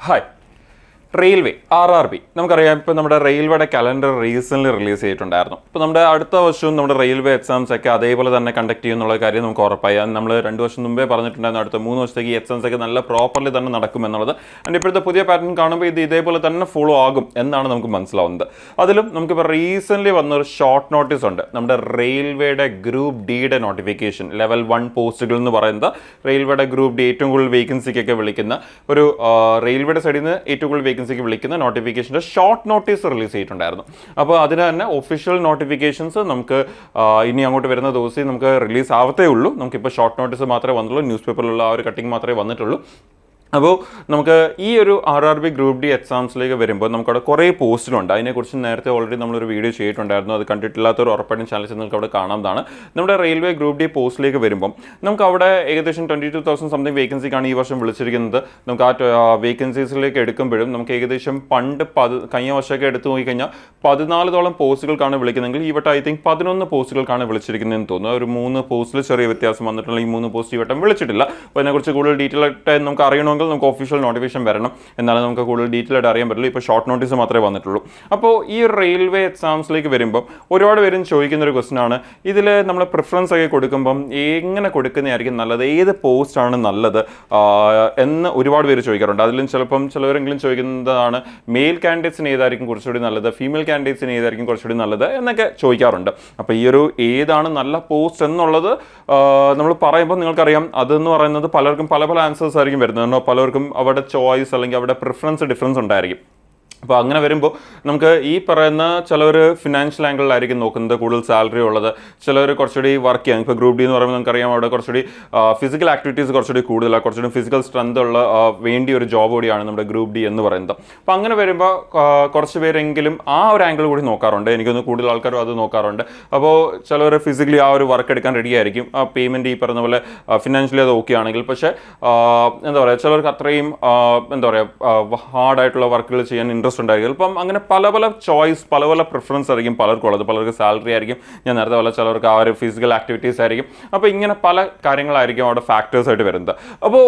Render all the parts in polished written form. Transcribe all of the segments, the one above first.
Hi. Railway RRB നമുക്കറിയാം. ഇപ്പോൾ നമ്മുടെ റെയിൽവേയുടെ കലണ്ടർ റീസെൻ്റ്ലി റിലീസ് ചെയ്തിട്ടുണ്ടായിരുന്നു. ഇപ്പോൾ നമ്മുടെ അടുത്ത വർഷവും നമ്മുടെ റെയിൽവേ എക്സാംസ് ഒക്കെ അതേപോലെ തന്നെ കണ്ടക്ട് ചെയ്യുന്നുള്ള കാര്യം നമുക്ക് ഉറപ്പായി. നമ്മൾ 2 വർഷം മുമ്പേ പറഞ്ഞിട്ടുണ്ടായിരുന്നു അടുത്ത 3 വർഷത്തേക്ക് ഈ എക്സാംസ് ഒക്കെ നല്ല പ്രോപ്പർലി തന്നെ നടക്കുമെന്നുള്ളത്. ആൻഡ് ഇപ്പോഴത്തെ പുതിയ പാറ്റേൺ കാണുമ്പോൾ ഇത് ഇതേപോലെ തന്നെ ഫോളോ ആകും എന്നാണ് നമുക്ക് മനസ്സിലാവുന്നത്. അതിലും നമുക്കിപ്പോൾ റീസെൻ്റ്ലി വന്നൊരു ഷോർട്ട് നോട്ടീസ് ഉണ്ട്. നമ്മുടെ റെയിൽവേയുടെ ഗ്രൂപ്പ് ഡിയുടെ നോട്ടിഫിക്കേഷൻ ലെവൽ 1 പോസ്റ്റുകൾ എന്ന് പറയുന്നത് റെയിൽവേയുടെ ഗ്രൂപ്പ് ഡി ഏറ്റവും കൂടുതൽ വേക്കൻസിക്കൊക്കെ വിളിക്കുന്ന ഒരു റെയിൽവേയുടെ സൈഡിൽ നിന്ന് ഏറ്റവും കൂടുതൽ വേക്കൻസിക്ക് വിളിക്കുന്ന നോട്ടിഫിക്കേഷൻ്റെ ഷോർട്ട് നോട്ടീസ് റിലീസ് ചെയ്തിട്ടുണ്ടായിരുന്നു. അപ്പോൾ അതിന് തന്നെ ഒഫീഷ്യൽ നോട്ടിഫിക്കേഷൻസ് നമുക്ക് ഇനി അങ്ങോട്ട് വരുന്ന ദിവസം നമുക്ക് റിലീസ് ആവത്തേ ഉള്ളൂ. നമുക്കിപ്പോൾ ഷോർട്ട് നോട്ടീസ് മാത്രമേ വന്നുള്ളൂ. ന്യൂസ് പേപ്പറിലുള്ള ആ ഒരു കട്ടിങ് മാത്രമേ വന്നിട്ടുള്ളൂ. അപ്പോൾ നമുക്ക് ഈ ഒരു RRB ഗ്രൂപ്പ് ഡി എക്സാംസിലേക്ക് വരുമ്പോൾ നമുക്കവിടെ കുറേ പോസ്റ്റുകളുണ്ട്. അതിനെക്കുറിച്ച് നേരത്തെ ഓൾറെഡി നമ്മളൊരു വീഡിയോ ചെയ്തിട്ടുണ്ടായിരുന്നു. അത് കണ്ടിട്ടില്ലാത്തൊരു ഉറപ്പായിട്ടും ചാനൽ നിങ്ങൾക്ക് അവിടെ കാണാവുന്നതാണ്. നമ്മുടെ റെയിൽവേ ഗ്രൂപ്പ് ഡി പോസ്റ്റിലേക്ക് വരുമ്പം നമുക്ക് അവിടെ ഏകദേശം 22,000 സംതിങ് വേക്കൻസിക്കാണ് ഈ വർഷം വിളിച്ചിരിക്കുന്നത്. നമുക്ക് ആ വേക്കൻസീസിലേക്ക് എടുക്കുമ്പോഴും നമുക്ക് ഏകദേശം പണ്ട് കഴിഞ്ഞ വർഷമൊക്കെ എടുത്തു നോക്കിക്കഴിഞ്ഞാൽ 14ഓളം പോസ്റ്റുകൾക്കാണ് വിളിക്കുന്നതെങ്കിൽ ഈ വട്ടം ഐ തിങ്ക് 11 പോസ്റ്റുകൾക്കാണ് വിളിച്ചിരിക്കുന്നതെന്ന് തോന്നുന്നു. ഒരു 3 പോസ്റ്റിൽ ചെറിയ വ്യത്യാസം വന്നിട്ടുള്ള ഈ 3 പോസ്റ്റ് ഈ വട്ടം വിളിച്ചിട്ടില്ല. അപ്പോൾ അതിനെക്കുറിച്ച് കൂടുതൽ ഡീറ്റെയിൽ ആയിട്ട് നമുക്ക് അറിയണമെങ്കിൽ നമുക്ക് ഒഫീഷ്യൽ നോട്ടിഫിക്കേഷൻ വരണം. എന്നാലും നമുക്ക് കൂടുതൽ ഡീറ്റെയിൽ ആയിട്ട് അറിയാൻ പറ്റില്ല. ഇപ്പോൾ ഷോർട്ട് നോട്ടീസ് മാത്രമേ വന്നിട്ടുള്ളൂ. അപ്പോൾ ഈ റെയിൽവേ എക്സാംസിലേക്ക് വരുമ്പോൾ ഒരുപാട് പേരും ചോദിക്കുന്ന ഒരു ക്വസ്റ്റൻ ആണ്, ഇതിൽ നമ്മൾ പ്രിഫറൻസ് ഒക്കെ കൊടുക്കുമ്പം എങ്ങനെ കൊടുക്കുന്നതായിരിക്കും നല്ലത്, ഏത് പോസ്റ്റാണ് നല്ലത് എന്ന് ഒരുപാട് പേര് ചോദിക്കാറുണ്ട്. അതിലും ചിലവരെങ്കിലും ചോദിക്കുന്നതാണ് മെയിൽ കാൻഡിഡേറ്റ്സിന് ഏതായിരിക്കും കുറച്ചുകൂടി നല്ലത്, ഫീമെയിൽ കാൻഡിഡേറ്റ്സിന് ഏതായിരിക്കും കുറച്ചുകൂടി നല്ലത് എന്നൊക്കെ ചോദിക്കാറുണ്ട്. അപ്പോൾ ഈ ഒരു ഏതാണ് നല്ല പോസ്റ്റ് എന്നുള്ളത് നമ്മൾ പറയുമ്പോൾ നിങ്ങൾക്കറിയാം അതെന്ന് പറയുന്നത് പലർക്കും പല ആൻസേഴ്സ് ആയിരിക്കും വരുന്നത്. പലർക്കും അവിടെ ചോയ്സ് അല്ലെങ്കിൽ അവിടെ പ്രിഫറൻസ് ഡിഫറൻസ് ഉണ്ടായിരിക്കും. അപ്പോൾ അങ്ങനെ വരുമ്പോൾ നമുക്ക് ഈ പറയുന്ന ചിലവർ ഫിനാൻഷ്യൽ ആംഗിളിലായിരിക്കും നോക്കുന്നത്, കൂടുതൽ സാലറി ഉള്ളത്. ചിലവർ കുറച്ചുകൂടി വർക്ക് ചെയ്യാൻ, ഇപ്പോൾ ഗ്രൂപ്പ് ഡി എന്ന് പറയുമ്പോൾ നമുക്കറിയാം അവിടെ കുറച്ചുകൂടി ഫിസിക്കൽ ആക്ടിവിറ്റീസ് കുറച്ചുകൂടി കൂടുതലാണ്, കുറച്ചുകൂടി ഫിസിക്കൽ സ്ട്രെങ്ത് ഉള്ള വേണ്ടിയ ഒരു ജോബ് കൂടിയാണ് നമ്മുടെ ഗ്രൂപ്പ് ഡി എന്ന് പറയുന്നത്. അപ്പോൾ അങ്ങനെ വരുമ്പോൾ കുറച്ച് പേരെങ്കിലും ആ ഒരു ആംഗിൾ കൂടി നോക്കാറുണ്ട്. എനിക്കൊന്ന് കൂടുതൽ ആൾക്കാരും അത് നോക്കാറുണ്ട്. അപ്പോൾ ചിലവർ ഫിസിക്കലി ആ ഒരു വർക്ക് എടുക്കാൻ റെഡി ആയിരിക്കും. ആ പേയ്മെൻറ്റ് ഈ പറഞ്ഞ പോലെ ഫിനാൻഷ്യലി അത് ഓക്കെ ആണെങ്കിൽ. പക്ഷേ എന്താ പറയുക, ചിലർക്ക് അത്രയും എന്താ പറയുക ഹാർഡായിട്ടുള്ള വർക്കുകൾ ചെയ്യാൻ ഇൻട്രസ്റ്റ് ഉണ്ടായിരിക്കും. അപ്പം അങ്ങനെ പല ചോയ്സ് പല പ്രിഫറൻസ് ആയിരിക്കും പലർക്കും ഉള്ളത്. പലർക്ക് സാലറി ആയിരിക്കും, ഞാൻ നേരത്തെ പോലെ ചിലർക്ക് ആ ഒരു ഫിസിക്കൽ ആക്ടിവിറ്റീസ് ആയിരിക്കും. അപ്പോൾ ഇങ്ങനെ പല കാര്യങ്ങളായിരിക്കും അവിടെ ഫാക്ടേഴ്സ് ആയിട്ട് വരുന്നത്. അപ്പോൾ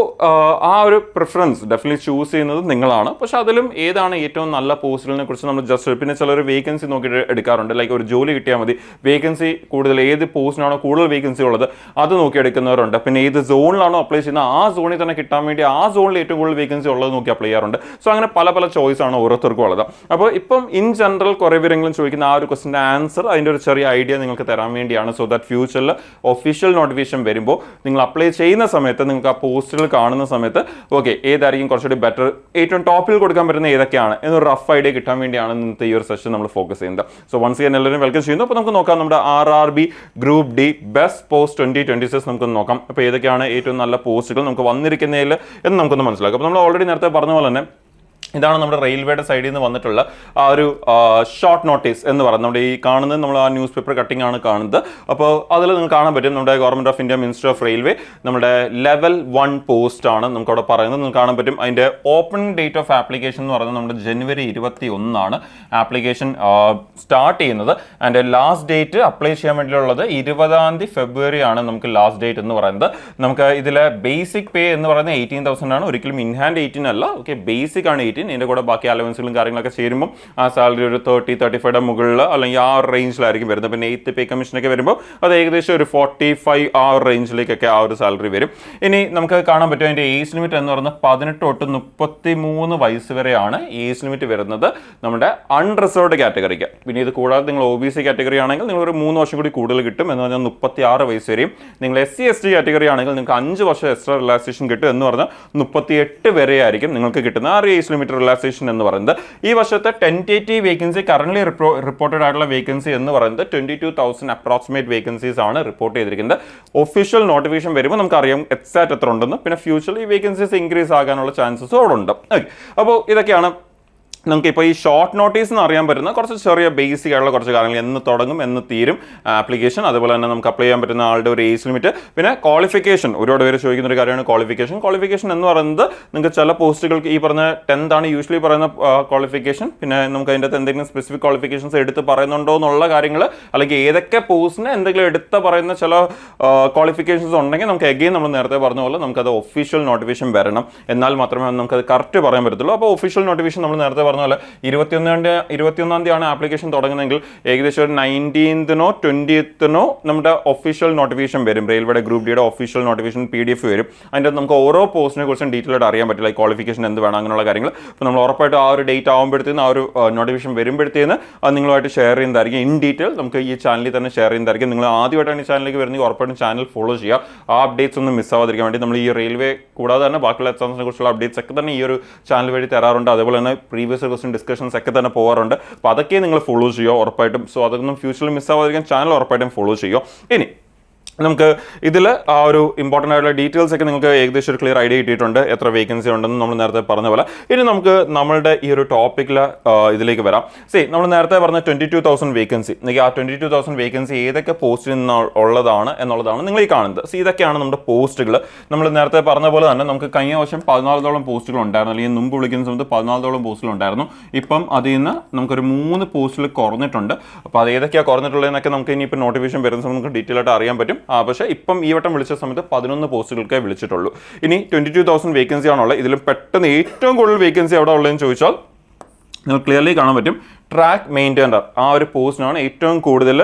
ആ ഒരു പ്രിഫറൻസ് ഡെഫിനറ്റ്ലി ചൂസ് ചെയ്യുന്നത് നിങ്ങളാണ്. പക്ഷേ അതിലും ഏതാണ് ഏറ്റവും നല്ല പോസ്റ്റുകളെ കുറിച്ച് നമ്മൾ ജസ്റ്റ് പിന്നെ ചിലർ വേക്കൻസി നോക്കിയിട്ട് എടുക്കാറുണ്ട്. ലൈക്ക് ഒരു ജോലി കിട്ടിയാൽ മതി, വേക്കൻസി കൂടുതൽ ഏത് പോസ്റ്റിനാണോ കൂടുതൽ വേക്കൻസി ഉള്ളത് അത് നോക്കി എടുക്കുന്നവരുണ്ട്. പിന്നെ ഏത് സോണിലാണോ അപ്ലൈ ചെയ്യുന്നത് ആ സോണിൽ തന്നെ കിട്ടാൻ വേണ്ടി ആ സോണിൽ ഏറ്റവും കൂടുതൽ വേക്കൻസി ഉള്ളത് നോക്കി അപ്ലൈ ചെയ്യാറുണ്ട്. സോ അങ്ങനെ പല ചോയ്സ് ആണ് ഓരോരുത്തർക്കും ഉള്ളത്. അപ്പോൾ ഇപ്പം ഇൻ ജനറൽ കുറേ പേരെങ്കിലും ചോദിക്കുന്ന ആ ഒരു ക്വസ്റ്റിൻ്റെ ആൻസർ അതിൻ്റെ ഒരു ചെറിയ ഐഡിയ നിങ്ങൾക്ക് തരാൻ വേണ്ടിയാണ്. സോ ദാറ്റ് ഫ്യൂച്ചറിൽ ഒഫീഷ്യൽ നോട്ടിഫിക്കേഷൻ വരുമ്പോൾ നിങ്ങൾ അപ്ലൈ ചെയ്യുന്ന സമയത്ത് നിങ്ങൾക്ക് ആ പോസ്റ്റുകൾ കാണുന്ന സമയത്ത് ഓക്കെ ഏതായിരിക്കും കുറച്ചുകൂടി ബെറ്റർ, ഏറ്റവും ടോപ്പിൽ കൊടുക്കാൻ പറ്റുന്ന ഏതൊക്കെയാണ് എന്നൊരു റഫ് ഐഡിയ കിട്ടാൻ വേണ്ടിയാണ് ഇന്നത്തെ ഈ ഒരു സെഷൻ നമ്മൾ ഫോക്കസ് ചെയ്യുന്നത്. സോ വൺസ് അഗൈൻ എല്ലാവരും വെൽക്കം ചെയ്യുന്നു. അപ്പോൾ നമുക്ക് നോക്കാം നമ്മുടെ RRB group D best post 2026 നമുക്കൊന്ന് നോക്കാം. അപ്പോൾ ഏതൊക്കെയാണ് ഏറ്റവും നല്ല പോസ്റ്റുകൾ നമുക്ക് വന്നിരിക്കുന്നതിൽ എന്ന് നമുക്കൊന്ന് മനസ്സിലാക്കാം. അപ്പോൾ നമ്മൾ ഓൾറെഡി നേരത്തെ പറഞ്ഞ പോലെ തന്നെ ഇതാണ് നമ്മുടെ റെയിൽവേയുടെ സൈഡിൽ നിന്ന് വന്നിട്ടുള്ള ആ ഒരു ഷോർട്ട് നോട്ടീസ് എന്ന് പറയുന്നത്. നമ്മുടെ ഈ കാണുന്നത് നമ്മൾ ആ ന്യൂസ് പേപ്പർ കട്ടിംഗ് ആണ് കാണുന്നത്. അപ്പോൾ അതിൽ നിങ്ങൾക്ക് കാണാൻ പറ്റും നമ്മുടെ government of India minister of railway നമ്മുടെ ലെവൽ 1 പോസ്റ്റ് ആണ് നമുക്ക് അവിടെ പറയുന്നത്. നിങ്ങൾക്ക് കാണാൻ പറ്റും അതിൻ്റെ ഓപ്പണിംഗ് ഡേറ്റ് ഓഫ് ആപ്ലിക്കേഷൻ എന്ന് പറയുന്നത് നമ്മുടെ ജനുവരി 21 ആപ്ലിക്കേഷൻ സ്റ്റാർട്ട് ചെയ്യുന്നത്. ആൻഡ് ലാസ്റ്റ് ഡേറ്റ് അപ്ലൈ ചെയ്യാൻ വേണ്ടിയുള്ളത് 20 ഫെബ്രുവരി ആണ് നമുക്ക് ലാസ്റ്റ് ഡേറ്റ് എന്ന് പറയുന്നത്. നമുക്ക് ഇതിലെ ബേസിക് പേ എന്ന് പറയുന്നത് 18,000 ആണ്. ഒരിക്കലും ഇൻ ഹാൻഡ് 18 അല്ല, ഓക്കെ ബേസിക് ആണ് 18. ഇതിൻ്റെ കൂടെ ബാക്കി അലവൻസുകളും കാര്യങ്ങളൊക്കെ ചേരുമ്പോൾ ആ സാലറി ഒരു 30-35 മുകളിൽ അല്ലെങ്കിൽ ആ ഒരു റേഞ്ചിലായിരിക്കും വരുന്നത്. പിന്നെ 8th പേ കമ്മീഷനൊക്കെ വരുമ്പോൾ അത് ഏകദേശം ഒരു 45 ആ ഒരു റേഞ്ചിലേക്കൊക്കെ ആ ഒരു സാലറി വരും. ഇനി നമുക്ക് കാണാൻ പറ്റും അതിൻ്റെ ഏജ് ലിമിറ്റ് എന്ന് പറയുന്നത് 18 തൊട്ട് 33 വയസ്സ് വരെയാണ് ഏജ് ലിമിറ്റ് വരുന്നത് നമ്മുടെ അൺറിസർവ്ഡ് കാറ്റഗറിക്ക്. പിന്നെ ഇത് കൂടാതെ നിങ്ങൾ OBC കാറ്റഗറി ആണെങ്കിൽ നിങ്ങൾ ഒരു 3 വർഷം കൂടി കൂടുതൽ കിട്ടും എന്ന് പറഞ്ഞാൽ 36 വയസ്സ് വരെയും. നിങ്ങൾ SC/ST കാറ്റഗറി ആണെങ്കിൽ നിങ്ങൾക്ക് 5 വർഷം എക്സ്ട്രാ റിലാക്സേഷൻ കിട്ടും എന്ന് പറഞ്ഞാൽ 38 വരെ ആയിരിക്കും നിങ്ങൾക്ക് കിട്ടുന്ന ആ ഏജ് ലിമിറ്റ് റിലാക്സേഷൻ എന്ന് പറയുന്നത്. ഈ വർഷത്തെ ടെന്റേറ്റീവ് വേക്കൻസി കറന്റ് റിപ്പോർട്ടഡ് ആയിട്ടുള്ള വേക്കൻസി എന്ന് പറയുന്നത് 22,000 അപ്രോക്സിമേറ്റ് വേക്കൻസീസ് ആണ് റിപ്പോർട്ട് ചെയ്തിരിക്കുന്നത്. ഒഫീഷ്യൽ നോട്ടിഫിക്കേഷൻ വരുമ്പോൾ നമുക്കറിയാം എക്സാക്ട് എത്ര ഉണ്ടെന്ന്. പിന്നെ ഫ്യൂച്ചറിൽ ഈ വേക്കൻസീസ് ഇൻക്രീസ് ആകാനുള്ള ചാൻസസ് അവിടെ ഉണ്ട്. ഓക്കെ, അപ്പോൾ ഇതൊക്കെയാണ് നമുക്ക് ഇപ്പോൾ ഈ ഷോർട്ട് നോട്ടീസ് എന്ന് അറിയാൻ പറ്റുന്ന കുറച്ച് ചെറിയ ബേസിക് ആയിട്ടുള്ള കുറച്ച് കാര്യങ്ങൾ, എന്ന് തുടങ്ങും എന്ന് തീരും ആപ്ലിക്കേഷൻ, അതുപോലെ തന്നെ നമുക്ക് അപ്ലൈ ചെയ്യാൻ പറ്റുന്ന ആളുടെ ഒരു ഏജ് ലിമിറ്റ്, പിന്നെ ക്വാളിഫിക്കേഷൻ. ഒരുപാട് പേര് ചോദിക്കുന്ന ഒരു കാര്യമാണ് ക്വാളിഫിക്കേഷൻ എന്ന് പറയുന്നത് നിങ്ങൾക്ക് ചില പോസ്റ്റുകൾക്ക് ഈ പറഞ്ഞ 10th ആണ് യൂഷ്വലി പറയുന്ന ക്വാളിഫിക്കേഷൻ. പിന്നെ നമുക്ക് അതിൻ്റെ അകത്ത് എന്തെങ്കിലും സ്പെസിഫിക് ക്വാളിഫിക്കേഷൻസ് എടുത്ത് പറയുന്നുണ്ടോ എന്നുള്ള കാര്യങ്ങൾ, അല്ലെങ്കിൽ ഏതൊക്കെ പോസ്റ്റിന് എന്തെങ്കിലും എടുത്ത് പറയുന്ന ചില ക്വാളിഫിക്കേഷൻസ് ഉണ്ടെങ്കിൽ നമുക്ക് എഗെയിൻ നമ്മൾ നേരത്തെ പറഞ്ഞ പോലെ നമുക്കത് ഒഫീഷ്യൽ നോട്ടിഫിക്കേഷൻ വരണം, എന്നാൽ മാത്രമേ നമുക്കത് കറക്റ്റ് പറയാൻ പറ്റത്തുള്ളൂ. അപ്പോൾ ഒഫീഷ്യൽ നോട്ടിഫിക്കേഷൻ നമ്മൾ നേരത്തെ പറഞ്ഞ പോലെ 21-ാം തീയതിയാണ് ആപ്ലിക്കേഷൻ തുടങ്ങുന്നതെങ്കിൽ ഏകദേശം ഒരു 19th 20th നമ്മുടെ ഒഫീഷ്യൽ നോട്ടിഫിക്കേഷൻ വരും. റെയിൽവേയുടെ ഗ്രൂപ്പ് ഡിയുടെ ഒഫീഷ്യൽ നോട്ടിഫിക്കേഷൻ PDF വരും. അതിൻ്റെ നമുക്ക് ഓരോ പോസ്റ്റിനെ കുറിച്ചും ഡീറ്റെയിൽ ആയിട്ട് അറിയാൻ പറ്റില്ല, ക്വാളിഫിക്കേഷൻ എന്ത് വേണം അങ്ങനെയുള്ള കാര്യങ്ങൾ. അപ്പോൾ നമ്മൾ ഉറപ്പായിട്ട് ആ ഒരു ഡേറ്റ് ആകുമ്പോഴത്തേന് ആ ഒരു നോട്ടിഫിക്കേഷൻ വരുമ്പോഴത്തേന് അത് നിങ്ങളുമായിട്ട് ഷെയർ ചെയ്യുന്നതായിരിക്കും. ഇൻ ഡീറ്റെയിൽ നമുക്ക് ഈ ചാനലിൽ തന്നെ ഷെയർ ചെയ്യുന്നതായിരിക്കും. നിങ്ങൾ ആദ്യമായിട്ടാണ് ഈ ചാനലിലേക്ക് വരുന്നത് ഉറപ്പായിട്ടും ചാനൽ ഫോളോ ചെയ്യുക. ആ അപ്ഡേറ്റ്സ് ഒന്നും മിസ്സാവാതിരിക്കാൻ വേണ്ടി നമ്മൾ ഈ റെയിൽവേ കൂടാതെ തന്നെ ബാക്കിയുള്ള എക്സാംസിനെ കുറിച്ചുള്ള അപ്ഡേറ്റ്സ് ഒക്കെ തന്നെ ഈ ഒരു ചാനൽ വഴി തരാറുണ്ട്. അതേപോലെ തന്നെ പ്രീവിയസ് ക്വസ്റ്റ്യൻ ഡിസ്കഷൻസ് ഒക്കെ തന്നെ പോകാറുണ്ട്. അപ്പോൾ അതൊക്കെ നിങ്ങൾ ഫോളോ ചെയ്യുക ഉറപ്പായിട്ടും. സോ അതൊന്നും ഫ്യൂച്ചറിൽ മിസ്സാവാതിരിക്കാൻ ചാനൽ ഉറപ്പായിട്ടും ഫോളോ ചെയ്യുക. ഇനി നമുക്ക് ഇതിൽ ആ ഒരു ഇമ്പോർട്ടൻ്റ് ആയിട്ടുള്ള ഡീറ്റെയിൽസ് ഒക്കെ നിങ്ങൾക്ക് ഏകദേശം ഒരു ക്ലിയർ ഐഡിയ കിട്ടിയിട്ടുണ്ട്, എത്ര വേക്കൻസി ഉണ്ടെന്ന് നമ്മൾ നേരത്തെ പറഞ്ഞ പോലെ. ഇനി നമുക്ക് നമ്മളുടെ ഈ ഒരു ടോപ്പിക്കിൽ ഇതിലേക്ക് വരാം. നമ്മൾ നേരത്തെ പറഞ്ഞ 22,000 വേക്കൻസി, ആ 22,000 വേക്കൻസി ഏതൊക്കെ പോസ്റ്റിൽ നിന്ന് ഉള്ളതാണ് എന്നുള്ളതാണ് നിങ്ങൾ ഈ കാണുന്നത്. ഇതൊക്കെയാണ് നമ്മുടെ പോസ്റ്റുകൾ. നമ്മൾ നേരത്തെ പറഞ്ഞ പോലെ തന്നെ നമുക്ക് കഴിഞ്ഞ വർഷം 14ഓളം പോസ്റ്റുകൾ ഉണ്ടായിരുന്നു, അല്ലെങ്കിൽ മുമ്പ് വിളിക്കുന്ന സമയത്ത് 14ഓളം പോസ്റ്റുകൾ ഉണ്ടായിരുന്നു. ഇപ്പം അതിൽ നിന്ന് നമുക്കൊരു 3 പോസ്റ്റിൽ കുറഞ്ഞിട്ടുണ്ട്. അപ്പോൾ അത് ഏതൊക്കെയാണ് കുറഞ്ഞിട്ടുള്ളതെന്നൊക്കെ നമുക്ക് ഇനിയിപ്പോൾ നോട്ടിഫിക്കേഷൻ വരുന്ന സമയത്ത് നമുക്ക് ഡീറ്റെയിൽ ആയിട്ട് അറിയാൻ പറ്റും. പക്ഷേ ഇപ്പം ഈ വട്ടം വിളിച്ച സമയത്ത് 11 പോസ്റ്റുകൾക്കേ വിളിച്ചിട്ടുള്ളൂ. ഇനി 22,000 വേക്കൻസി ആണുള്ളത്. ഇതിലും പെട്ടെന്ന് ഏറ്റവും കൂടുതൽ വേക്കൻസി എവിടെ ഉള്ളതെന്ന് ചോദിച്ചാൽ നിങ്ങൾക്ക് ക്ലിയർലി കാണാൻ പറ്റും. ട്രാക്ക് മെയിൻറ്റെയിനർ ആ ഒരു പോസ്റ്റിനാണ് ഏറ്റവും കൂടുതൽ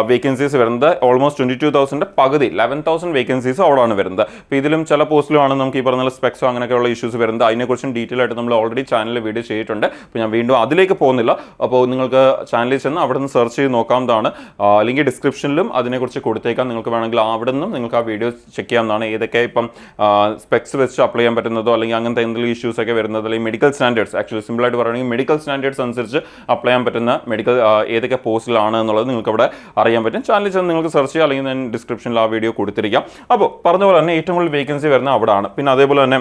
വേക്കൻസീസ് വരുന്നത്. ഓൾമോസ്റ്റ് 22,000 പകുതി 11,000 വേക്കൻസീസ് അവിടെയാണ് വരുന്നത്. അപ്പോൾ ഇതിലും ചില പോസ്റ്റിലുമാണ് നമുക്ക് ഈ പറഞ്ഞ സ്പെക്സോ അങ്ങനെയൊക്കെയുള്ള ഇഷ്യൂസ് വരുന്നത്. അതിനെക്കുറിച്ചും ഡീറ്റെയിൽ ആയിട്ട് നമ്മൾ ഓൾറെഡി ചാനലിൽ വീഡിയോ ചെയ്തിട്ടുണ്ട്. അപ്പോൾ ഞാൻ വീണ്ടും അതിലേക്ക് പോകുന്നില്ല. അപ്പോൾ നിങ്ങൾക്ക് ചാനലിൽ ചെന്ന് അവിടെ നിന്ന് സെർച്ച് ചെയ്ത് നോക്കാവുന്നതാണ്. അല്ലെങ്കിൽ ഡിസ്ക്രിപ്ഷനിലും അതിനെക്കുറിച്ച് കൊടുത്തേക്കാം. നിങ്ങൾക്ക് വേണമെങ്കിൽ അവിടെ നിന്നും നിങ്ങൾക്ക് ആ വീഡിയോ ചെക്ക് ചെയ്യാവുന്നതാണ്. ഏതൊക്കെ ഇപ്പം സ്പെക്സ് വെച്ച് അപ്ലൈ ചെയ്യാൻ പറ്റുന്നതോ അല്ലെങ്കിൽ അങ്ങനത്തെ എന്തെങ്കിലും ഇഷ്യൂസ് ഒക്കെ വരുന്നത്, അല്ലെങ്കിൽ മെഡിക്കൽ സ്റ്റാൻഡേർഡ്സ്, ആക്ച്വലി സിമ്പിളായിട്ട് പറയുകയാണെങ്കിൽ മെഡിക്കൽ സ്റ്റാൻഡേർഡ്സ് അനുസരിച്ച് അപ്ലൈ ചെയ്യാൻ പറ്റുന്ന മെഡിക്കൽ ഏതൊക്കെ പോസ്റ്റിലാണ് എന്നുള്ളത് നിങ്ങൾക്ക് അവിടെ അറിയാൻ പറ്റും. ചാനലിൽ ചെന്ന് നിങ്ങൾക്ക് സെർച്ച് ചെയ്യുക, അല്ലെങ്കിൽ ഞാൻ ഡിസ്ക്രിപ്ഷനിൽ ആ വീഡിയോ കൊടുത്തിരിക്കാം. അപ്പോൾ പറഞ്ഞ പോലെ തന്നെ ഏറ്റവും കൂടുതൽ വേക്കൻസി വരുന്നത് അവിടെയാണ്. പിന്നെ അതേപോലെ തന്നെ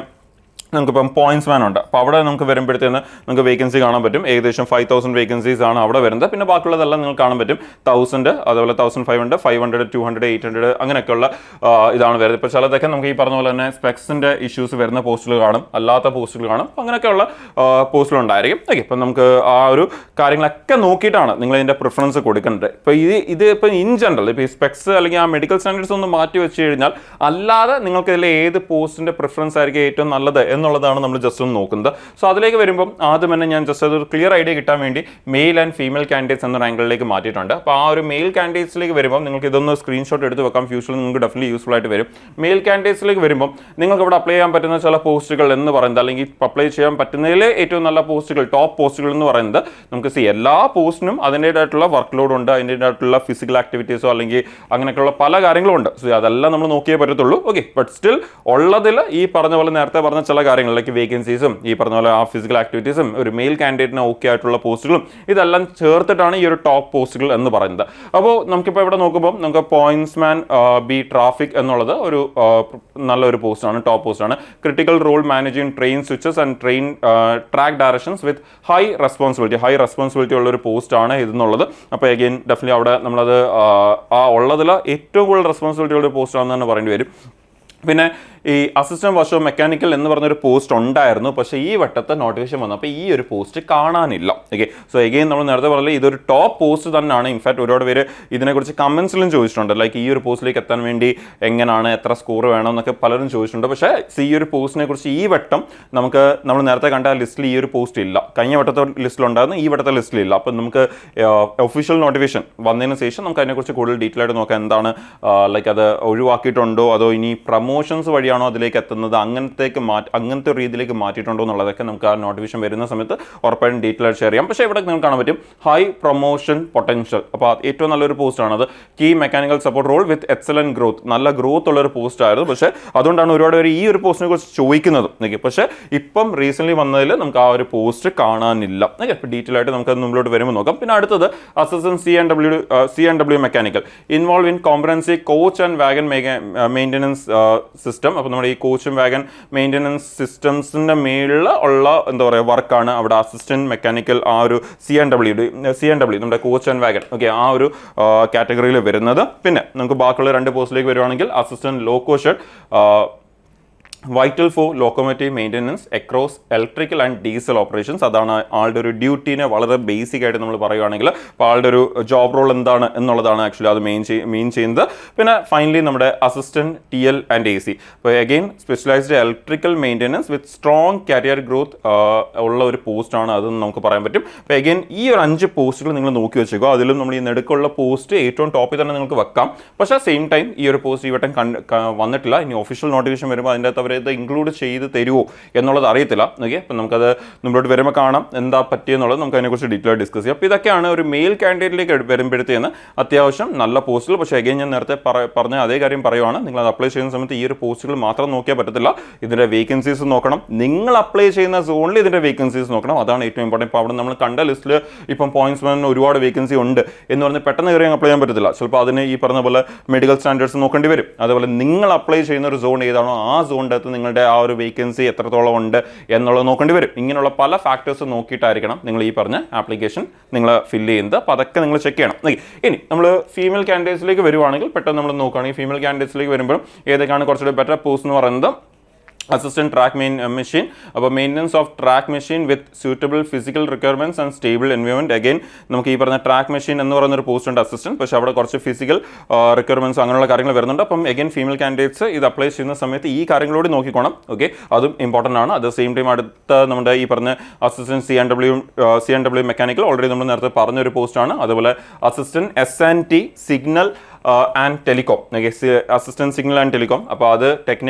നമുക്കിപ്പം പോയിന്റ്സ് മാൻ ഉണ്ട്. അപ്പോൾ അവിടെ നമുക്ക് വരുമ്പോഴത്തേന് നമുക്ക് വേക്കൻസി കാണാൻ പറ്റും. ഏകദേശം 5,000 വേക്കൻസീസ് ആണ് അവിടെ വരുന്നത്. പിന്നെ ബാക്കിയുള്ളതെല്ലാം നിങ്ങൾക്ക് കാണാൻ പറ്റും. 1000, അതുപോലെ 1,500, 500, 200, 800 അങ്ങനെയൊക്കെയുള്ള ഇതാണ് വരുന്നത്. ഇപ്പോൾ ചിലതൊക്കെ നമുക്ക് ഈ പറഞ്ഞ പോലെ തന്നെ സ്പെക്സിൻ്റെ ഇഷ്യൂസ് വരുന്ന പോസ്റ്റുകൾ കാണും, അല്ലാത്ത പോസ്റ്റുകൾ കാണും. അങ്ങനെയൊക്കെയുള്ള പോസ്റ്റുകളുണ്ടായിരിക്കും. ഓക്കെ, ഇപ്പം നമുക്ക് ആ ഒരു കാര്യങ്ങളൊക്കെ നോക്കിയിട്ടാണ് നിങ്ങൾ ഇതിൻ്റെ പ്രിഫറൻസ് കൊടുക്കേണ്ടത്. ഇപ്പോൾ ഇത് ഇപ്പോൾ ഇൻ ജനറൽ ഇപ്പോൾ ഈ സ്പെക്സ് അല്ലെങ്കിൽ ആ മെഡിക്കൽ സ്റ്റാൻഡേർഡ്സ് ഒന്ന് മാറ്റി വെച്ച് കഴിഞ്ഞാൽ അല്ലാതെ നിങ്ങൾക്ക് ഇതിൽ ഏത് പോസ്റ്റിൻ്റെ പ്രിഫറൻസ് ആയിരിക്കും ഏറ്റവും നല്ലത് എന്നുള്ളതാണ് നമ്മൾ ജസ്റ്റ് ഒന്ന് നോക്കുന്നത്. സോ അതിലേക്ക് വരുമ്പോൾ ആദ്യം തന്നെ ഞാൻ ജസ്റ്റ് അതൊരു ക്ലിയർ ഐഡിയ കിട്ടാൻ വേണ്ടി മെയിൽ ആൻഡ് ഫീമെയിൽ കാൻഡിഡേറ്റ്സ് എന്ന ആംഗിളിലേക്ക് മാറ്റിയിട്ടുണ്ട്. അപ്പോൾ ആ ഒരു മെയിൽ കാൻഡിഡേറ്റ്സിലേക്ക് വരുമ്പോൾ നിങ്ങൾക്ക് ഇതൊന്ന് സ്ക്രീൻഷോട്ട് എടുത്ത് വെക്കാം. ഫ്യൂച്ചറിൽ നിങ്ങൾക്ക് ഡെഫിനറ്റ്ലി യൂസ്ഫുൾ ആയിട്ട് വരും. മെയിൽ കാൻഡിഡേറ്റ്സിലേക്ക് വരുമ്പോൾ നിങ്ങൾക്ക് ഇവിടെ അപ്ലൈ ചെയ്യാൻ പറ്റുന്ന ചില പോസ്റ്റുകൾ എന്ന് പറയുന്നത്, അല്ലെങ്കിൽ അപ്ലൈ ചെയ്യാൻ പറ്റുന്നതിൽ ഏറ്റവും നല്ല പോസ്റ്റുകൾ, ടോപ്പ് പോസ്റ്റുകൾ എന്ന് പറയുന്നത് നമുക്ക് എല്ലാ പോസ്റ്റിനും അതിൻ്റേതായിട്ടുള്ള വർക്ക് ലോഡ് ഉണ്ട്, അതിൻ്റേതായിട്ടുള്ള ഫിസിക്കൽ ആക്ടിവിറ്റീസോ അല്ലെങ്കിൽ അങ്ങനെയൊക്കെയുള്ള പല കാര്യങ്ങളും ഉണ്ട്. സോ അതെല്ലാം നമ്മൾ നോക്കിയേ പറ്റത്തുള്ളൂ. ഓക്കെ, ബട്ട് സ്റ്റിൽ ഉള്ളതിൽ ഈ പറഞ്ഞ പോലെ നേരത്തെ പറഞ്ഞ ചില കാര്യങ്ങളിലേക്ക് വേക്കൻസീസും ഈ പറഞ്ഞ പോലെ ആ ഫിസിക്കൽ ആക്ടിവിറ്റീസും ഒരു മെയിൽ കാൻഡിഡേറ്റിന് ഓക്കെ ആയിട്ടുള്ള പോസ്റ്റുകളും ഇതെല്ലാം ചേർത്തിട്ടാണ് ഈ ഒരു ടോപ്പ് പോസ്റ്റുകൾ എന്ന് പറയുന്നത്. അപ്പോൾ നമുക്കിപ്പോൾ ഇവിടെ നോക്കുമ്പോൾ നമുക്ക് പോയിന്റ്സ് മാൻ ബി ട്രാഫിക് എന്നുള്ളത് ഒരു നല്ലൊരു പോസ്റ്റാണ്, ടോപ്പ് പോസ്റ്റാണ്. Critical role managing train switches and train track directions with high responsibility ഉള്ളൊരു പോസ്റ്റാണ് ഇതെന്നുള്ളത്. അപ്പോൾ അഗെയിൻ ഡെഫിനറ്റ്ലി അവിടെ നമ്മളത് ആ ഉള്ളതിൽ ഏറ്റവും കൂടുതൽ റെസ്പോൺസിബിലിറ്റി ഉള്ള പോസ്റ്റാണെന്ന് തന്നെ പറയേണ്ടി വരും. പിന്നെ ഈ അസിസ്റ്റന്റ് വർഷോ മെക്കാനിക്കൽ എന്ന് പറഞ്ഞൊരു പോസ്റ്റ് ഉണ്ടായിരുന്നു, പക്ഷേ ഈ വട്ടത്തെ നോട്ടിഫിക്കേഷൻ വന്നപ്പോൾ ഈ ഒരു പോസ്റ്റ് കാണാനില്ല. ഓക്കെ, സോ എഗെയിൻ നമ്മൾ നേരത്തെ പറഞ്ഞാൽ ഇതൊരു ടോപ്പ് പോസ്റ്റ് തന്നെയാണ്. ഇൻഫാക്ട് ഒരുപാട് പേര് ഇതിനെക്കുറിച്ച് കമൻസിലും ചോദിച്ചിട്ടുണ്ട്, ലൈക്ക് ഈ ഒരു പോസ്റ്റിലേക്ക് എത്താൻ വേണ്ടി എങ്ങനെയാണ്, എത്ര സ്കോർ വേണം എന്നൊക്കെ പലരും ചോദിച്ചിട്ടുണ്ട്. പക്ഷേ ഈ ഒരു പോസ്റ്റിനെ കുറിച്ച് ഈ വട്ടം നമ്മൾ നേരത്തെ കണ്ട ലിസ്റ്റിൽ ഈ ഒരു പോസ്റ്റ് ഇല്ല. കഴിഞ്ഞ വട്ടത്തെ ലിസ്റ്റിലുണ്ടായിരുന്നു, ഈ വട്ടത്തെ ലിസ്റ്റിലില്ല. അപ്പം നമുക്ക് ഒഫീഷ്യൽ നോട്ടിഫിക്കേഷൻ വന്നതിന് ശേഷം നമുക്ക് അതിനെക്കുറിച്ച് കൂടുതൽ ഡീറ്റെയിൽ ആയിട്ട് നോക്കാം. എന്താണ് ലൈക്ക് അത് ഒഴിവാക്കിയിട്ടുണ്ടോ, അതോ ഇനി പ്രൊമോഷൻസ് വഴിയാണോ അതിലേക്ക് എത്തുന്നത്, അങ്ങനത്തെ രീതിയിലേക്ക് മാറ്റിയിട്ടുണ്ടോ എന്നുള്ളതൊക്കെ നമുക്ക് ആ നോട്ടിഫിക്കേഷൻ വരുന്ന സമയത്ത് ഉറപ്പായിട്ടും ഡീറ്റെയിൽ ആയിട്ട് ഷെയർ ചെയ്യാം. പക്ഷേ ഇവിടെ നിങ്ങൾക്ക് കാണാൻ പറ്റും ഹൈ പ്രൊമോഷൻ പൊട്ടൻഷ്യൽ. അപ്പോൾ ഏറ്റവും നല്ലൊരു പോസ്റ്റാണ് അത്. കീ മെക്കാനിക്കൽ സപ്പോർട്ട് റോൾ വിത്ത് എക്സലന്റ് ഗ്രോത്ത്, നല്ല ഗ്രോത്ത് ഉള്ളൊരു പോസ്റ്റ് ആയിരുന്നു. പക്ഷേ അതുകൊണ്ടാണ് ഒരുപാട് പേര് ഈ ഒരു പോസ്റ്റിനെ കുറിച്ച് ചോദിക്കുന്നത്. ഓക്കെ, പക്ഷേ ഇപ്പം റീസെന്റ് വന്നതിൽ നമുക്ക് ആ ഒരു പോസ്റ്റ് കാണാനില്ല. ഓക്കെ, അപ്പോൾ ഡീറ്റെയിൽ ആയിട്ട് നമുക്ക് മുമ്പിലോട്ട് വരുമ്പോൾ നോക്കാം. പിന്നെ അടുത്തത് assistant C&W mechanical involve in comprehensive coach and wagon maintenance system. അപ്പോൾ നമ്മുടെ ഈ കോച്ചും വാഗൺ മെയിൻ്റനൻസ് സിസ്റ്റംസിൻ്റെ മേളിൽ ഉള്ള എന്താ പറയുക വർക്കാണ് അവിടെ അസിസ്റ്റൻറ്റ് മെക്കാനിക്കൽ ആ ഒരു CNW നമ്മുടെ കോച്ച് ആൻഡ് വാഗൺ ഓക്കെ ആ ഒരു കാറ്റഗറിയിൽ വരുന്നത്. പിന്നെ നമുക്ക് ബാക്കിയുള്ള 2 പോസ്റ്റിലേക്ക് വരുവാണെങ്കിൽ assistant loco shed vital for locomotive maintenance across electrical and diesel operations. അതാണ് ആളുടെ ഒരു ഡ്യൂട്ടീനെ വളരെ ബേസിക് ആയിട്ട് നമ്മൾ പറയുകയാണെങ്കിൽ അപ്പോൾ ആളുടെ ഒരു ജോബ് റോൾ എന്താണ് എന്നുള്ളതാണ് ആക്ച്വലി അത് മെയിൻ ചെയ്യുന്നത്. പിന്നെ ഫൈനലി നമ്മുടെ അസിസ്റ്റൻറ്റ് TL ആൻഡ് AC. അപ്പോൾ അഗെയിൻ സ്പെഷ്യലൈസ്ഡ് ഇലക്ട്രിക്കൽ മെയിൻ്റനൻസ് വിത്ത് സ്ട്രോങ് കരിയർ ഗ്രോത്ത് ഉള്ള ഒരു പോസ്റ്റാണ് അതെന്ന് നമുക്ക് പറയാൻ പറ്റും. അപ്പോൾ അഗെയിൻ ഈ ഒരു 5 പോസ്റ്റുകൾ നിങ്ങൾ നോക്കി വെച്ചേക്കോ. അതിലും നമ്മൾ ഈ നെടുക്കുള്ള പോസ്റ്റ് ഏറ്റവും ടോപ്പിൽ തന്നെ നിങ്ങൾക്ക് വെക്കാം. പക്ഷേ സെയിം ടൈം ഈ ഒരു പോസ്റ്റ് ഈ വട്ടം വന്നിട്ടില്ല. ഇനി ഒഫീഷ്യൽ നോട്ടിഫിക്കേഷൻ വരുമ്പോൾ അതിൻ്റെ അകത്ത് ഇത് ഇൻക്ലൂഡ് ചെയ്ത് തരുമോ എന്നുള്ളത് അറിയത്തില്ല. ഓക്കെ, അപ്പം നമുക്കത് മുമ്പോട്ട് വരുമ്പോൾ കാണാം എന്താ പറ്റിയെന്നുള്ളത് നമുക്ക് അതിനെക്കുറിച്ച് ഡീറ്റെയിൽ ഡിസ്കസ് ചെയ്യാം. അപ്പോൾ ഇതൊക്കെയാണ് ഒരു മെയിൽ കാൻഡിഡേറ്റിലേക്ക് വരുമ്പോഴത്തേന്ന് അത്യാവശ്യം നല്ല പോസ്റ്റുകൾ. പക്ഷേ അഗൈൻ ഞാൻ നേരത്തെ പറഞ്ഞ അതേ കാര്യം പറയുവാണ്, നിങ്ങൾ അത് അപ്ലൈ ചെയ്യുന്ന സമയത്ത് ഈ ഒരു പോസ്റ്റുകൾ മാത്രം നോക്കിയാൽ പറ്റത്തില്ല, ഇതിൻ്റെ വേക്കൻസീസ് നോക്കണം. നിങ്ങൾ അപ്ലൈ ചെയ്യുന്ന സോണിൽ ഇതിൻ്റെ വേക്കൻസീസ് നോക്കണം. അതാണ് ഏറ്റവും ഇമ്പോർട്ടൻറ്റ്. ഇപ്പോൾ അവിടെ നമ്മൾ കണ്ട ലിസ്റ്റിൽ ഇപ്പം പോയിന്റ്സ്മാനിന് ഒരുപാട് വേക്കൻസി ഉണ്ട് എന്ന് പറഞ്ഞ് പെട്ടെന്ന് കയറി അപ്ലൈ ചെയ്യാൻ പറ്റത്തില്ല. ചിലപ്പോൾ അതിന് ഈ പറഞ്ഞ പോലെ മെഡിക്കൽ സ്റ്റാൻഡേർഡ്സ് നോക്കേണ്ടി വരും. അതുപോലെ നിങ്ങൾ അപ്ലൈ ചെയ്യുന്ന ഒരു സോൺ ഏതാണോ ആ സോണിൻ്റെ നിങ്ങളുടെ ആ ഒരു വേക്കൻസി എത്രത്തോളം ഉണ്ട് എന്നുള്ളത് നോക്കേണ്ടി വരും. ഇങ്ങനെയുള്ള പല ഫാക്ടേഴ്സ് നോക്കിയിട്ടായിരിക്കണം നിങ്ങൾ ഈ പറഞ്ഞ ആപ്ലിക്കേഷൻ നിങ്ങൾ ഫില്ല് ചെയ്യുന്നത്. അപ്പോൾ അതൊക്കെ നിങ്ങൾ ചെക്ക് ചെയ്യണം. ഇനി നമ്മൾ ഫീമെയിൽ കാൻഡിഡേറ്റ്സിലേക്ക് വരുവാണെങ്കിൽ പെട്ടെന്ന് നമ്മൾ നോക്കുകയാണെങ്കിൽ ഫീമെയിൽ കാൻഡിഡേറ്റ്സിലേക്ക് വരുമ്പോൾ ഏതൊക്കെയാണ് കുറച്ചുകൂടി ബെറ്റർ പോസ്റ്റ് എന്ന് പറയുന്നത് അസിസ്റ്റന്റ് ട്രാക്ക് മെഷീൻ. അപ്പോൾ maintenance of track machine with suitable physical requirements and stable environment. Again നമുക്ക് ഈ പറഞ്ഞ ട്രാക്ക് മെഷീൻ എന്ന് പറയുന്ന ഒരു പോസ്റ്റ് ഉണ്ട് അസിസ്റ്റന്റ്, പക്ഷേ അവിടെ കുറച്ച് ഫിസിക്കൽ റിക്വയർമെൻറ്റ്സ് അങ്ങനെയുള്ള കാര്യങ്ങൾ വരുന്നുണ്ട്. അപ്പം അഗൈൻ ഫീമെയിൽ കാൻഡിഡേറ്റ്സ് ഇത് അപ്ലൈ ചെയ്യുന്ന സമയത്ത് ഈ കാര്യങ്ങളോട് നോക്കിക്കോണം. ഓക്കെ, അതും ഇമ്പോർട്ടൻ്റ് ആണ്. അറ്റ് ദ സെയിം ടൈം അടുത്ത നമ്മുടെ ഈ പറഞ്ഞ അസിസ്റ്റന്റ് CNW മെക്കാനിക്കൽ ഓൾറെഡി നമ്മൾ നേരത്തെ പറഞ്ഞൊരു പോസ്റ്റാണ്. അതുപോലെ assistant S&T signal and telecom. Assistant signal and telecom. അപ്പോൾ അത്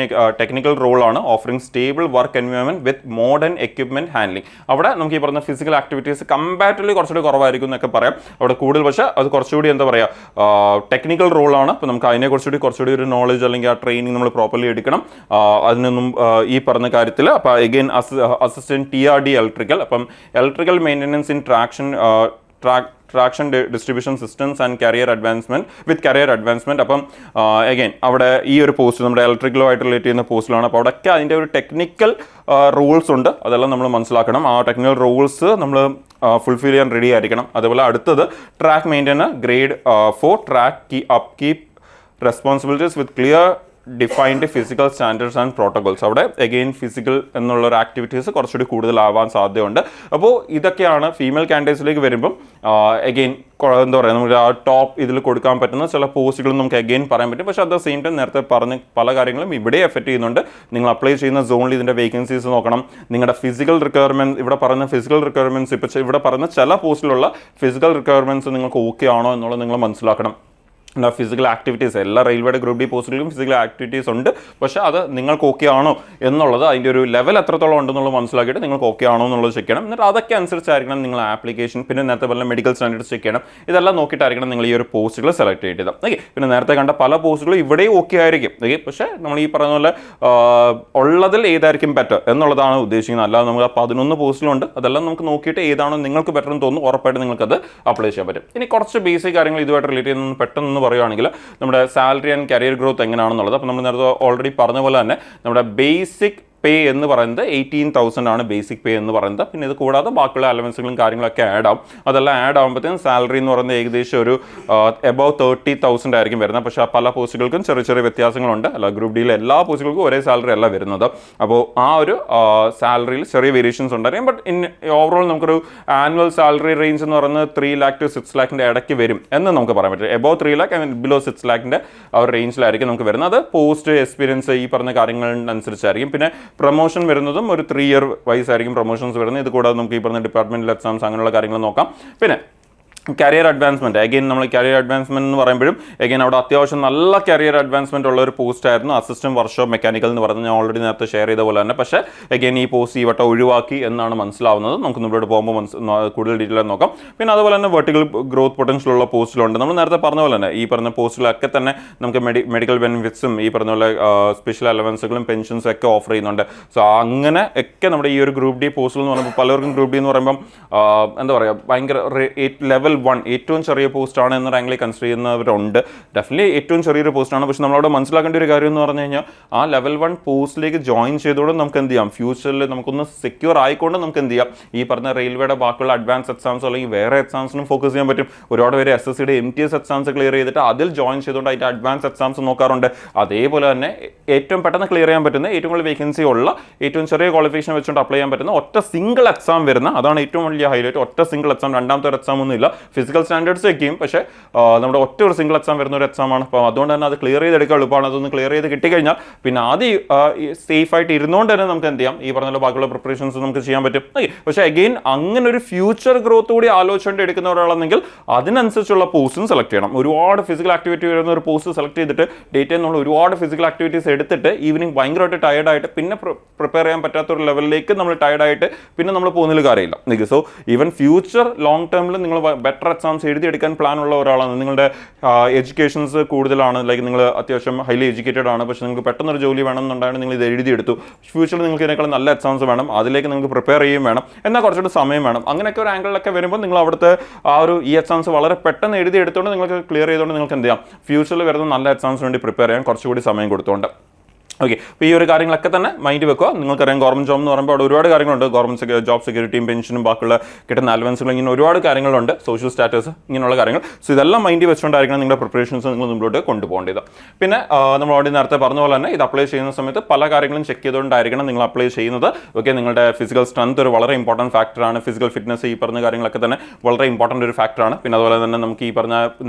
ടെക്നിക്കൽ റോളാണ്, offering stable work environment with modern equipment handling. അവിടെ നമുക്ക് ഈ പറഞ്ഞ ഫിസിക്കൽ ആക്ടിവിറ്റീസ് കമ്പാരിറ്റീവ്ലി കുറച്ചുകൂടി കുറവായിരിക്കും എന്നൊക്കെ പറയാം. അവിടെ കൂടുതൽ പക്ഷേ അത് കുറച്ചുകൂടി എന്താ പറയുക ടെക്നിക്കൽ റോളാണ്. അപ്പോൾ നമുക്ക് അതിനെ കുറച്ചുകൂടി ഒരു നോളജ് അല്ലെങ്കിൽ ആ ട്രെയിനിങ് നമ്മൾ പ്രോപ്പർലി എടുക്കണം. അതിനൊന്നും ഈ പറഞ്ഞ കാര്യത്തിൽ അപ്പോൾ അഗെയിൻ അസിസ്റ്റന്റ് TRD ഇലക്ട്രിക്കൽ. അപ്പം electrical maintenance in traction distribution systems and career advancement. അപ്പം അഗൈൻ അവിടെ ഈ ഒരു പോസ്റ്റ് നമ്മുടെ ഇലക്ട്രിക്കലുമായിട്ട് റിലേറ്റ് ചെയ്യുന്ന പോസ്റ്റിലാണ്. അപ്പോൾ അവിടെയൊക്കെ അതിൻ്റെ ഒരു ടെക്നിക്കൽ റൂൾസ് ഉണ്ട്, അതെല്ലാം നമ്മൾ മനസ്സിലാക്കണം. ആ ടെക്നിക്കൽ റൂൾസ് നമ്മൾ ഫുൾഫിൽ ചെയ്യാൻ റെഡി ആയിരിക്കണം. അതുപോലെ അടുത്തത് track maintainer grade 4 track upkeep responsibilities with clear defined physical standards and protocols. അവിടെ അഗെയിൻ ഫിസിക്കൽ എന്നുള്ള ഒരു ആക്ടിവിറ്റീസ് കുറച്ചുകൂടി കൂടുതലാവാൻ സാധ്യതയുണ്ട്. അപ്പോൾ ഇതൊക്കെയാണ് ഫീമെയിൽ കാൻഡിഡേറ്റ്സിലേക്ക് വരുമ്പം അഗെയിൻ എന്താ പറയുക നമുക്ക് ആ ടോപ്പ് ഇതിൽ കൊടുക്കാൻ പറ്റുന്ന ചില പോസ്റ്റുകളും നമുക്ക് അഗെയിൻ പറയാൻ പറ്റും. പക്ഷേ അറ്റ് ദ സെയിം ടൈം നേരത്തെ പറഞ്ഞ പല കാര്യങ്ങളും ഇവിടെ എഫക്റ്റ് ചെയ്യുന്നുണ്ട്. നിങ്ങൾ അപ്ലൈ ചെയ്യുന്ന സോണിൽ ഇതിൻ്റെ വേക്കൻസീസ് നോക്കണം. നിങ്ങളുടെ ഫിസിക്കൽ റിക്വയർമെൻറ്റ് ഇവിടെ പറയുന്ന ഫിസിക്കൽ റിക്വയർമെൻറ്റ്സ് ഇപ്പോൾ ഇവിടെ പറയുന്ന ചില പോസ്റ്റിലുള്ള ഫിസിക്കൽ റിക്വയർമെൻറ്റ്സ് നിങ്ങൾക്ക് ഓക്കെ ആണോ എന്നുള്ളത് നിങ്ങൾ മനസ്സിലാക്കണം. ഫിസിക്കൽ ആക്ടിവിറ്റീസ് എല്ലാ റെയിൽവേയുടെ ഗ്രൂപ്പ് ഡി പോസ്റ്റിലും ഫിസിക്കൽ ആക്ടിവിറ്റീസ് ഉണ്ട്. പക്ഷേ അത് നിങ്ങൾക്ക് ഓക്കെ ആണോ എന്നുള്ളത് അതിൻ്റെ ഒരു ലെവൽ എത്രത്തോളം ഉണ്ടെന്നുള്ളത് മനസ്സിലാക്കിയിട്ട് നിങ്ങൾക്ക് ഓക്കെ ആണോ എന്നുള്ളത് ചെക്ക് ചെയ്യണം. എന്നിട്ട് അതൊക്കെ അനുസരിച്ചായിരിക്കണം നിങ്ങൾ ആപ്ലിക്കേഷൻ. പിന്നെ നേരത്തെ പറഞ്ഞ മെഡിക്കൽ സ്റ്റാൻഡേർഡ്സ് ചെക്ക് ചെയ്യണം. ഇതെല്ലാം നോക്കിയിട്ടായിരിക്കണം നിങ്ങൾ ഈ ഒരു പോസ്റ്റുകൾ സെലക്ട് ചെയ്തത്. ഓക്കെ, പിന്നെ നേരത്തെ കണ്ട പല പോസ്റ്റുകളും ഇവിടെയും ഓക്കെ ആയിരിക്കും. ഓക്കെ, പക്ഷേ നമ്മൾ ഈ പറയുന്ന പോലെ ഉള്ളതിൽ ഏതായിരിക്കും ബെറ്റർ എന്നുള്ളതാണ് ഉദ്ദേശിക്കുന്നത്. അല്ലാതെ നമുക്ക് 11 പോസ്റ്റിലുണ്ട്, അതെല്ലാം നമുക്ക് നോക്കിയിട്ട് ഏതാണോ നിങ്ങൾക്ക് ബെറ്റർ എന്ന് തോന്നുന്നു ഉറപ്പായിട്ട് നിങ്ങൾക്കത് അപ്ലൈ ചെയ്യാൻ പറ്റും. ഇനി കുറച്ച് ബേസിക് കാര്യങ്ങൾ ഇതുമായിട്ട് റിലേറ്റ് ചെയ്യുന്ന പെട്ടെന്ന് പറയുകയാണെങ്കിൽ നമ്മുടെ സാലറി ആൻഡ് കരിയർ ഗ്രോത്ത് എങ്ങനെയാണെന്നുള്ളത്. അപ്പോൾ നമ്മൾ നേരത്തെ ഓൾറെഡി പറഞ്ഞ പോലെ തന്നെ നമ്മുടെ ബേസിക് പേ എന്ന് പറയുന്നത് 18,000 ആണ് ബേസിക് പേ എന്ന് പറയുന്നത്. പിന്നെ ഇത് കൂടാതെ ബാക്കിയുള്ള അലവൻസുകളും കാര്യങ്ങളൊക്കെ ആഡ് ആവും. അതെല്ലാം ആഡ് ആകുമ്പോഴത്തേക്കും സാലറി എന്ന് പറയുന്നത് ഏകദേശം ഒരു എബവ് 30,000 ആയിരിക്കും വരുന്നത്. പക്ഷേ പല പോസ്റ്റുകൾക്കും ചെറിയ ചെറിയ വ്യത്യാസങ്ങളുണ്ട്. അല്ല, ഗ്രൂപ്പ് ഡിയിലെ എല്ലാ പോസ്റ്റുകൾക്കും ഒരേ സാലറി അല്ല വരുന്നത്. അപ്പോൾ ആ ഒരു സാലറിയിൽ ചെറിയ വേരിയേഷൻസ് ഉണ്ടായിരിക്കും. ബട്ട് ഓവറോൾ നമുക്കൊരു ആനുവൽ സാലറി റേഞ്ച് എന്ന് പറയുന്നത് 3 lakh to 6 lakh ഇടയ്ക്ക് വരും എന്ന് നമുക്ക് പറയാൻ പറ്റും. Above 3 lakh and below 6 lakh ആ ഒരു റേഞ്ചിലായിരിക്കും നമുക്ക് വരുന്നത്. അത് പോസ്റ്റ് എക്സ്പീരിയൻസ് ഈ പറഞ്ഞ കാര്യങ്ങളനുസരിച്ചായിരിക്കും. പിന്നെ പ്രൊമോഷൻ വരുന്നതും ഒരു 3 year വൈസ് ആയിരിക്കും പ്രൊമോഷൻസ് വരുന്നത്. ഇത് കൂടാതെ നമുക്ക് ഈ പറഞ്ഞ ഡിപ്പാർട്ട്മെന്റൽ എക്സാംസ് അങ്ങനെയുള്ള കാര്യങ്ങൾ നോക്കാം. പിന്നെ കരിയർ അഡ്വാൻസ്മെൻറ്റ് അഗെയിൻ നമ്മൾ കരിയർ അഡ്വാൻസ്മെൻറ്റ് എന്ന് പറയുമ്പോഴും അഗെയിൻ അവിടെ അത്യാവശ്യം നല്ല കരിയർ അഡ്വാൻസ്മെൻറ്റ് ഉള്ള ഒരു പോസ്റ്റ് ആയിരുന്നു അസിസ്റ്റന്റ് വർക്ക്ഷോപ്പ് മെക്കാനിക്കൽ എന്ന് പറയുന്നത്. ഞാൻ ഓൾറെഡി നേരത്തെ ഷെയർ ചെയ്ത പോലെ തന്നെ. പക്ഷേ അഗെയിൻ ഈ പോസ്റ്റ് ഈ വട്ടം ഒഴിവാക്കി എന്നാണ് മനസ്സിലാവുന്നത്. നമുക്ക് മുമ്പോട്ട് പോകുമ്പോൾ കൂടുതൽ ഡീറ്റെയിൽ നോക്കാം. പിന്നെ അതുപോലെ തന്നെ വെർട്ടിക്കൽ ഗ്രോത്ത് പൊട്ടൻഷ്യൽ ഉള്ള പോസ്റ്റിലുണ്ട്. നമ്മൾ നേരത്തെ പറഞ്ഞ പോലെ തന്നെ ഈ പറഞ്ഞ പോസ്റ്റിലൊക്കെ തന്നെ നമുക്ക് മെഡിക്കൽ ബെനിഫിറ്റ്സും ഈ പറഞ്ഞ പോലെ സ്പെഷ്യൽ അലവൻസുകളും പെൻഷൻസും ഒക്കെ ഓഫർ ചെയ്യുന്നുണ്ട്. സോ അങ്ങനെ ഒക്കെ നമ്മുടെ ഈ ഒരു ഗ്രൂപ്പ് ഡി പോസ്റ്റിൽ എന്ന് പറയുമ്പോൾ പലർക്കും ഗ്രൂപ്പ് ഡി എന്ന് പറയുമ്പം എന്താ പറയുക ഭയങ്കര ലെവൽ ലെവൽ 1 ഏറ്റവും ചെറിയ പോസ്റ്റാണ് എന്ന റാങ്കിൽ കൺസിഡർ ചെയ്യുന്നവരുണ്ട്. ഡെഫിനറ്റ്ലി ഏറ്റവും ചെറിയൊരു പോസ്റ്റാണ്. പക്ഷെ നമ്മളവിടെ മനസ്സിലാക്കേണ്ട ഒരു കാര്യം എന്ന് പറഞ്ഞു കഴിഞ്ഞാൽ ആ ലെവൽ 1 പോസ്റ്റിലേക്ക് ജോയിൻ ചെയ്തുകൊണ്ട് നമുക്ക് എന്ത് ചെയ്യാം, ഫ്യൂച്ചറിൽ നമുക്കൊന്ന് സെക്യൂർ ആയിക്കൊണ്ട് നമുക്ക് എന്ത് ചെയ്യാം, ഈ പറഞ്ഞ റെയിൽവേയുടെ ബാക്കിയുള്ള അഡ്വാൻസ് എക്സാംസോ അല്ലെങ്കിൽ വേറെ എക്സാംസിനും ഫോക്കസ് ചെയ്യാൻ പറ്റും. ഒരുപാട് പേര് SSCയുടെ MTS എക്സാംസ് ക്ലിയർ ചെയ്തിട്ട് അതിൽ ജോയിൻ ചെയ്തുകൊണ്ട് അതിൻ്റെ അഡ്വാൻസ് എക്സാംസ് നോക്കാറുണ്ട്. അതേപോലെ തന്നെ ഏറ്റവും പെട്ടെന്ന് ക്ലിയർ ചെയ്യാൻ പറ്റുന്ന, ഏറ്റവും കൂടുതൽ വേക്കൻസി ഉള്ള, ഏറ്റവും ചെറിയ ക്വാളിഫിക്കേഷൻ വെച്ചുകൊണ്ട് അപ്ലൈ ചെയ്യാൻ പറ്റുന്ന ഒറ്റ സിംഗിൾ എക്സാം വരുന്ന, അതാണ് ഏറ്റവും വലിയ ഹൈലൈറ്റ്. ഒറ്റ സിംഗിൾ എക്സാം, രണ്ടാമത്തെ ഒരു എക്സാം ഒന്നും ഇല്ല. ഫിസിക്കൽ സ്റ്റാൻഡേർഡ്സ് വെക്കും, പക്ഷേ നമ്മുടെ ഒറ്റ ഒരു സിംഗിൾ എക്സാം വരുന്ന ഒരു എക്സാമാണ്. അപ്പോൾ അതുകൊണ്ട് തന്നെ അത് ക്ലിയർ ചെയ്തെടുക്കാൻ എളുപ്പമാണ്. അതൊന്ന് ക്ലിയർ ചെയ്ത് കിട്ടിക്കഴിഞ്ഞാൽ പിന്നെ ആദ്യം സേഫ് ആയിട്ട് ഇരുന്നുകൊണ്ട് തന്നെ നമുക്ക് എന്ത് ചെയ്യാം, ഈ പറഞ്ഞ ബാക്കിയുള്ള പ്രിപ്പറേഷൻസ് നമുക്ക് ചെയ്യാൻ പറ്റും. പക്ഷേ അഗെയിൻ അങ്ങനെ ഒരു ഫ്യൂച്ചർ ഗ്രോത്ത് കൂടി ആലോചിച്ചുകൊണ്ട് എടുക്കുന്ന ഒരാളാണെങ്കിൽ അതിനനുസരിച്ചുള്ള പോസ്റ്റും സെലക്ട് ചെയ്യണം. ഒരുപാട് ഫിസിക്കൽ ആക്ടിവിറ്റി വരുന്ന ഒരു പോസ്റ്റ് സെലക്ട് ചെയ്തിട്ട് ഡേറ്റയിൽ നമ്മൾ ഒരുപാട് ഫിസിക്കൽ ആക്ടിവിറ്റീസ് എടുത്തിട്ട് ഈവനിങ് ഭയങ്കരമായിട്ട് ടയർഡായിട്ട് പിന്നെ പ്രിപ്പയർ ചെയ്യാൻ പറ്റാത്ത ഒരു ലെവലിലേക്ക് നമ്മൾ ടയർഡായിട്ട് പിന്നെ നമ്മൾ പോകുന്നതിൽ കാര്യമില്ല. സോ ഈവൻ ഫ്യൂച്ചർ ലോങ് ടേമിൽ നിങ്ങൾ ബെറ്റർ എക്സാംസ് എഴുതിയെടുക്കാൻ പ്ലാൻ ഉള്ള ഒരാളാണ്, നിങ്ങളുടെ എഡ്യൂക്കേഷൻസ് കൂടുതലാണ്, ലൈക്ക് നിങ്ങൾ അത്യാവശ്യം ഹൈലി എഡ്യൂക്കേറ്റഡ് ആണ്, പക്ഷേ നിങ്ങൾക്ക് പെട്ടെന്നൊരു ജോലി വേണമെന്നുണ്ടായിരുന്നു, നിങ്ങൾ ഇത് എഴുതിയെടുത്തു. ഫ്യൂച്ചറിൽ നിങ്ങൾക്ക് ഇതിനേക്കാൾ നല്ല എക്സാംസ് വേണം, അതിലേക്ക് നിങ്ങൾക്ക് പ്രിപ്പയർ ചെയ്യും വേണം, എന്നാൽ കുറച്ചുകൂടി സമയം വേണം. അങ്ങനെയൊക്കെ ഒരു ആംഗിളിലൊക്കെ വരുമ്പോൾ നിങ്ങൾ അവിടുത്തെ ആ ഒരു ഈ എക്സാംസ് വളരെ പെട്ടെന്ന് എഴുതിയെടുത്തുകൊണ്ട് നിങ്ങൾക്ക് ക്ലിയർ ചെയ്തുകൊണ്ട് നിങ്ങൾക്ക് എന്ത് ചെയ്യാം, ഫ്യൂച്ചറിൽ വരുന്ന നല്ല എക്സാംസിന് വേണ്ടി പ്രിപ്പയർ ചെയ്യാൻ കുറച്ചുകൂടി സമയം കൊടുത്തുകൊണ്ട്. ഓക്കെ, അപ്പോൾ ഈ ഒരു കാര്യങ്ങളൊക്കെ തന്നെ മൈൻഡ് വെക്കുക. നിങ്ങൾക്കറിയാം ഗവൺമെൻറ് ജോബ് എന്ന് പറയുമ്പോൾ അവിടെ ഒരുപാട് കാര്യങ്ങളുണ്ട്. ഗവൺമെൻറ് ജോബ് സെക്യൂരിറ്റിയും പെൻഷനും ബാക്കിയുള്ള കിട്ടുന്ന അലവൻസുകളും ഇങ്ങനെ ഒരുപാട് കാര്യങ്ങളുണ്ട്, സോഷ്യൽ സ്റ്റാറ്റസ് ഇങ്ങനെയുള്ള കാര്യങ്ങൾ. സോ ഇതെല്ലാം മൈൻഡ് വെച്ചുകൊണ്ടായിരിക്കണം നിങ്ങളുടെ പ്രിപ്പറേഷൻസ് നിങ്ങൾ മുമ്പോട്ട് കൊണ്ടുപോകേണ്ടത്. പിന്നെ നമ്മൾ ഓൾറെഡി നേരത്തെ പറഞ്ഞ പോലെ തന്നെ ഇത് അപ്ലൈ ചെയ്യുന്ന സമയത്ത് പല കാര്യങ്ങളും ചെക്ക് ചെയ്തുകൊണ്ടായിരിക്കണം നിങ്ങൾ അപ്ലൈ ചെയ്യുന്നത്. ഓക്കെ, നിങ്ങളുടെ ഫിസിക്കൽ സ്ട്രെങ്ത് ഒരു വളരെ ഇമ്പോർട്ടൻറ്റ് ഫാക്ടറാണ്. ഫിസിക്കൽ ഫിറ്റ്നസ് ഈ പറഞ്ഞ കാര്യങ്ങളൊക്കെ തന്നെ വളരെ ഇമ്പോർട്ടൻ്റ് ഒരു ഫാക്ടറാണ്. പിന്നെ അതുപോലെ തന്നെ നമുക്ക്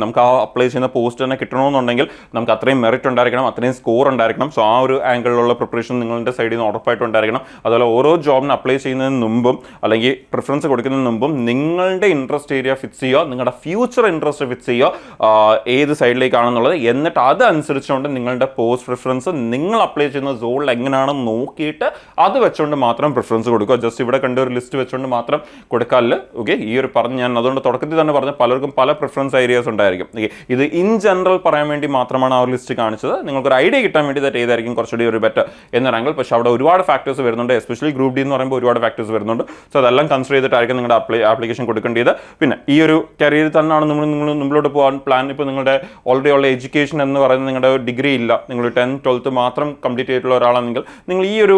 നമുക്ക് ആ അപ്ലൈ ചെയ്യുന്ന പോസ്റ്റ് തന്നെ കിട്ടണമെന്നുണ്ടെങ്കിൽ നമുക്ക് അത്രയും മെറിറ്റ് ഉണ്ടായിരിക്കണം, അത്രയും സ്കോർ ഉണ്ടായിരിക്കണം. സോ ആ ഒരു ആംഗിളിലുള്ള പ്രിപ്പറേഷൻ നിങ്ങളുടെ സൈഡിൽ നിന്ന് ഉറപ്പായിട്ടുണ്ടായിരിക്കണം. അതുപോലെ ഓരോ ജോബിന് അപ്ലൈ ചെയ്യുന്നതിന് മുമ്പും അല്ലെങ്കിൽ പ്രിഫറൻസ് കൊടുക്കുന്നതിന് മുമ്പും നിങ്ങളുടെ ഇൻട്രസ്റ്റ് ഏരിയ ഫിക്സ് ചെയ്യുക, നിങ്ങളുടെ ഫ്യൂച്ചർ ഇൻട്രസ്റ്റ് ഫിക്സ് ചെയ്യുക, ഏത് സൈഡിലേക്കാണെന്നുള്ളത്. എന്നിട്ട് അതനുസരിച്ചുകൊണ്ട് നിങ്ങളുടെ പോസ്റ്റ് പ്രിഫറൻസ് നിങ്ങൾ അപ്ലൈ ചെയ്യുന്ന സോണിൽ എങ്ങനെയാണെന്ന് നോക്കിയിട്ട് അത് വെച്ചുകൊണ്ട് മാത്രം പ്രിഫറൻസ് കൊടുക്കുക. ജസ്റ്റ് ഇവിടെ കണ്ട ഒരു ലിസ്റ്റ് വെച്ചുകൊണ്ട് മാത്രം കൊടുക്കാറില്ല. ഓക്കെ, ഈ ഒരു പറഞ്ഞ് ഞാൻ അതുകൊണ്ട് തുടക്കത്തിൽ തന്നെ പറഞ്ഞ പലർക്കും പല പ്രിഫറൻസ് ഏരിയാസ് ഉണ്ടായിരിക്കും. ഇത് ഇൻ ജനറൽ പറയാൻ വേണ്ടി മാത്രമാണ് ആ ഒരു ലിസ്റ്റ് കാണിച്ചത്. നിങ്ങൾക്കൊരു ഐഡിയ കിട്ടാൻ വേണ്ടി ഏതായിരിക്കും കുറച്ചുകൂടി ഒരു ബെറ്റർ എന്നൊരു ആംഗിൾ. പക്ഷേ അവിടെ ഒരുപാട് ഫാക്ടേഴ്സ് വരുന്നുണ്ട്, എസ്പെഷ്യലി ഗ്രൂപ്പ് ഡി എന്ന് പറയുമ്പോൾ ഒരുപാട് ഫാക്ടേഴ്സ് വരുന്നുണ്ട്. സോ അതെല്ലാം കൺസിഡർ ചെയ്തിട്ടായിരിക്കും നിങ്ങളുടെ ആപ്ലിക്കേഷൻ കൊടുക്കേണ്ടത്. പിന്നെ ഈ ഒരു കരിയറിൽ തന്നെയാണ് നിങ്ങൾ മുമ്പിലോട്ട് പോകാൻ പ്ലാൻ. ഇപ്പോൾ നിങ്ങളുടെ ഓൾറെഡി ഉള്ള എഡ്യൂക്കേഷൻ എന്ന് പറയുന്നത് നിങ്ങളുടെ ഡിഗ്രി ഇല്ല, നിങ്ങൾ 10th 12th മാത്രം കംപ്ലീറ്റ് ചെയ്തിട്ടുള്ള ഒരാളാണെങ്കിൽ നിങ്ങൾ ഈ ഒരു